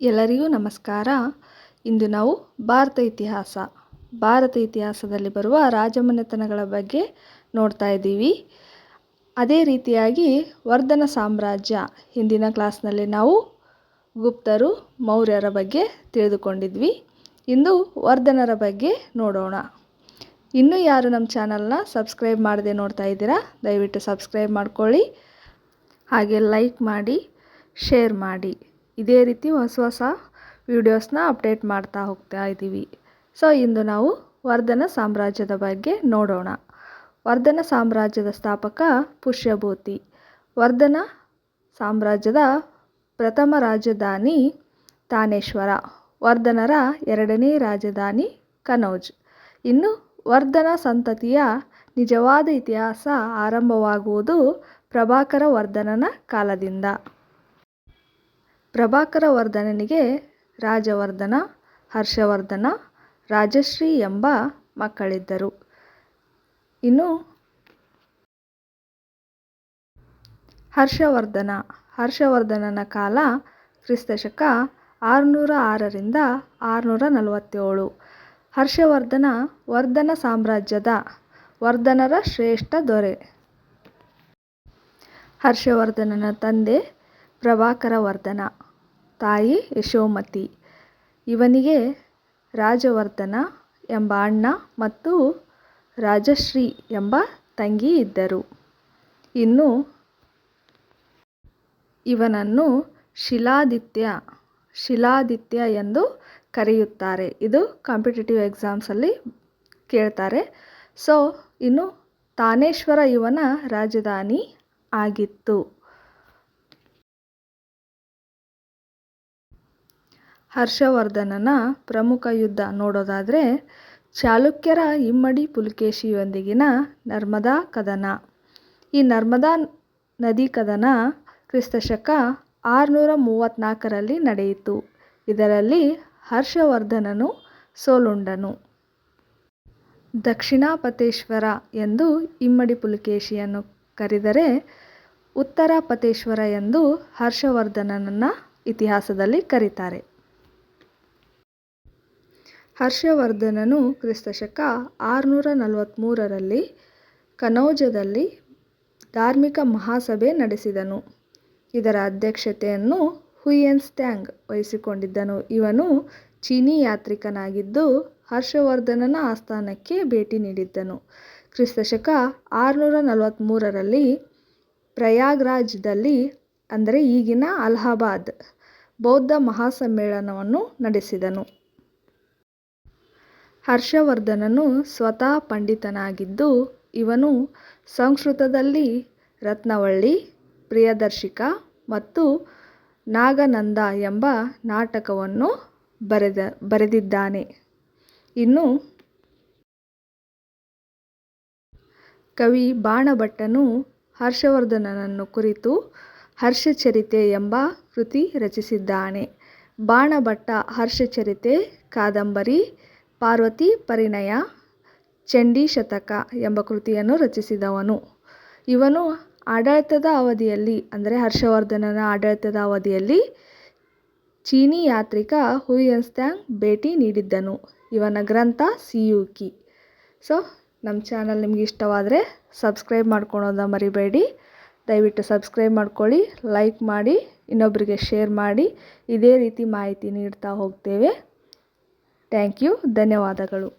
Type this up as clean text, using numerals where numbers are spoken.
ಎಲ್ಲರಿಗೂ ನಮಸ್ಕಾರ. ಇಂದು ನಾವು ಭಾರತ ಇತಿಹಾಸದಲ್ಲಿ ಬರುವ ರಾಜಮನೆತನಗಳ ಬಗ್ಗೆ ನೋಡ್ತಾ ಇದ್ದೀವಿ. ಅದೇ ರೀತಿಯಾಗಿ ವರ್ಧನ ಸಾಮ್ರಾಜ್ಯ, ಹಿಂದಿನ ಕ್ಲಾಸ್ನಲ್ಲಿ ನಾವು ಗುಪ್ತರು, ಮೌರ್ಯರ ಬಗ್ಗೆ ತಿಳಿದುಕೊಂಡಿದ್ವಿ. ಇಂದು ವರ್ಧನರ ಬಗ್ಗೆ ನೋಡೋಣ. ಇನ್ನೂ ಯಾರು ನಮ್ಮ ಚಾನಲ್ನ ಸಬ್ಸ್ಕ್ರೈಬ್ ಮಾಡದೆ ನೋಡ್ತಾ ಇದ್ದೀರಾ, ದಯವಿಟ್ಟು ಸಬ್ಸ್ಕ್ರೈಬ್ ಮಾಡ್ಕೊಳ್ಳಿ, ಹಾಗೆ ಲೈಕ್ ಮಾಡಿ, ಶೇರ್ ಮಾಡಿ. ಇದೇ ರೀತಿ ಹೊಸ ವಿಡಿಯೋಸ್ನ ಅಪ್ಡೇಟ್ ಮಾಡ್ತಾ ಹೋಗ್ತಾ ಇದ್ದೀವಿ. ಇಂದು ನಾವು ವರ್ಧನ ಸಾಮ್ರಾಜ್ಯದ ಬಗ್ಗೆ ನೋಡೋಣ. ವರ್ಧನ ಸಾಮ್ರಾಜ್ಯದ ಸ್ಥಾಪಕ ಪುಷ್ಯಭೂತಿ. ವರ್ಧನ ಸಾಮ್ರಾಜ್ಯದ ಪ್ರಥಮ ರಾಜಧಾನಿ ತಾನೇಶ್ವರ. ವರ್ಧನರ ಎರಡನೇ ರಾಜಧಾನಿ ಕನೌಜ್. ಇನ್ನು ವರ್ಧನ ಸಂತತಿಯ ನಿಜವಾದ ಇತಿಹಾಸ ಆರಂಭವಾಗುವುದು ಪ್ರಭಾಕರ ವರ್ಧನನ ಕಾಲದಿಂದ. ಪ್ರಭಾಕರ ವರ್ಧನನಿಗೆ ರಾಜವರ್ಧನ, ಹರ್ಷವರ್ಧನ, ರಾಜಶ್ರೀ ಎಂಬ ಮಕ್ಕಳಿದ್ದರು. ಇನ್ನು ಹರ್ಷವರ್ಧನನ ಕಾಲ ಕ್ರಿಸ್ತಶಕ 606ರಿಂದ 647. ಹರ್ಷವರ್ಧನ ವರ್ಧನ ಸಾಮ್ರಾಜ್ಯದ ವರ್ಧನರ ಶ್ರೇಷ್ಠ ದೊರೆ. ಹರ್ಷವರ್ಧನನ ತಂದೆ ಪ್ರಭಾಕರ ವರ್ಧನ, ತಾಯಿ ಯಶೋಮತಿ. ಇವನಿಗೆ ರಾಜವರ್ಧನ ಎಂಬ ಅಣ್ಣ ಮತ್ತು ರಾಜಶ್ರೀ ಎಂಬ ತಂಗಿ ಇದ್ದರು. ಇನ್ನು ಇವನನ್ನು ಶಿಲಾದಿತ್ಯ ಎಂದು ಕರೆಯುತ್ತಾರೆ. ಇದು ಕಾಂಪಿಟೇಟಿವ್ ಎಕ್ಸಾಮ್ಸಲ್ಲಿ ಕೇಳ್ತಾರೆ. ಇನ್ನು ತಾನೇಶ್ವರ ಇವನ ರಾಜಧಾನಿ ಆಗಿತ್ತು. ಹರ್ಷವರ್ಧನನ ಪ್ರಮುಖ ಯುದ್ಧ ನೋಡೋದಾದರೆ ಚಾಲುಕ್ಯರ ಇಮ್ಮಡಿ ಪುಲಕೇಶಿಯೊಂದಿಗಿನ ನರ್ಮದಾ ಕದನ. ಈ ನರ್ಮದಾ ನದಿ ಕದನ ಕ್ರಿಸ್ತಶಕ 634ರಲ್ಲಿ ನಡೆಯಿತು. ಇದರಲ್ಲಿ ಹರ್ಷವರ್ಧನನು ಸೋಲುಂಡನು. ದಕ್ಷಿಣಾಪತೇಶ್ವರ ಎಂದು ಇಮ್ಮಡಿ ಪುಲಕೇಶಿಯನ್ನು ಕರೆದರೆ, ಉತ್ತರಾಪತೇಶ್ವರ ಎಂದು ಹರ್ಷವರ್ಧನನನ್ನ ಇತಿಹಾಸದಲ್ಲಿ ಕರೀತಾರೆ. ಹರ್ಷವರ್ಧನನು ಕ್ರಿಸ್ತಶಕ 643ರಲ್ಲಿ ಕನೌಜದಲ್ಲಿ ಧಾರ್ಮಿಕ ಮಹಾಸಭೆ ನಡೆಸಿದನು. ಇದರ ಅಧ್ಯಕ್ಷತೆಯನ್ನು ಹುಯೆನ್ತ್ಸಾಂಗ್ ವಹಿಸಿಕೊಂಡಿದ್ದನು. ಇವನು ಚೀನಿ ಯಾತ್ರಿಕನಾಗಿದ್ದು ಹರ್ಷವರ್ಧನನ ಆಸ್ಥಾನಕ್ಕೆ ಭೇಟಿ ನೀಡಿದ್ದನು. ಕ್ರಿಸ್ತಶಕ 643ರಲ್ಲಿ ಪ್ರಯಾಗ್ರಾಜ್ದಲ್ಲಿ, ಅಂದರೆ ಈಗಿನ ಅಲಹಾಬಾದ್, ಬೌದ್ಧ ಮಹಾಸಮ್ಮೇಳನವನ್ನು ನಡೆಸಿದನು. ಹರ್ಷವರ್ಧನನು ಸ್ವತಃ ಪಂಡಿತನಾಗಿದ್ದು ಇವನು ಸಂಸ್ಕೃತದಲ್ಲಿ ರತ್ನವಳ್ಳಿ, ಪ್ರಿಯದರ್ಶಿಕ ಮತ್ತು ನಾಗನಂದ ಎಂಬ ನಾಟಕವನ್ನು ಬರೆದಿದ್ದಾನೆ. ಇನ್ನು ಕವಿ ಬಾಣಭಟ್ಟನು ಹರ್ಷವರ್ಧನನನ್ನು ಕುರಿತು ಹರ್ಷಚರಿತೆ ಎಂಬ ಕೃತಿ ರಚಿಸಿದ್ದಾನೆ. ಬಾಣಭಟ್ಟ ಹರ್ಷಚರಿತೆ, ಕಾದಂಬರಿ, ಪಾರ್ವತಿ ಪರಿಣಯ, ಚಂಡೀಶತಕ ಎಂಬ ಕೃತಿಯನ್ನು ರಚಿಸಿದವನು. ಇವನು ಆಡಳಿತದ ಅವಧಿಯಲ್ಲಿ, ಅಂದರೆ ಹರ್ಷವರ್ಧನನ ಆಡಳಿತದ ಅವಧಿಯಲ್ಲಿ ಚೀನಿ ಯಾತ್ರಿಕ ಹುಯೆನ್ತ್ಸಾಂಗ್ ಭೇಟಿ ನೀಡಿದ್ದನು. ಇವನ ಗ್ರಂಥ ಸಿಯೂಕಿ. ನಮ್ಮ ಚಾನಲ್ ನಿಮಗೆ ಇಷ್ಟವಾದರೆ ಸಬ್ಸ್ಕ್ರೈಬ್ ಮಾಡ್ಕೊಳೋದನ್ನ ಮರಿಬೇಡಿ. ದಯವಿಟ್ಟು ಸಬ್ಸ್ಕ್ರೈಬ್ ಮಾಡ್ಕೊಳ್ಳಿ, ಲೈಕ್ ಮಾಡಿ, ಇನ್ನೊಬ್ಬರಿಗೆ ಶೇರ್ ಮಾಡಿ. ಇದೇ ರೀತಿ ಮಾಹಿತಿ ನೀಡ್ತಾ ಹೋಗ್ತೇವೆ. Thank you. ಧನ್ಯವಾದಗಳು.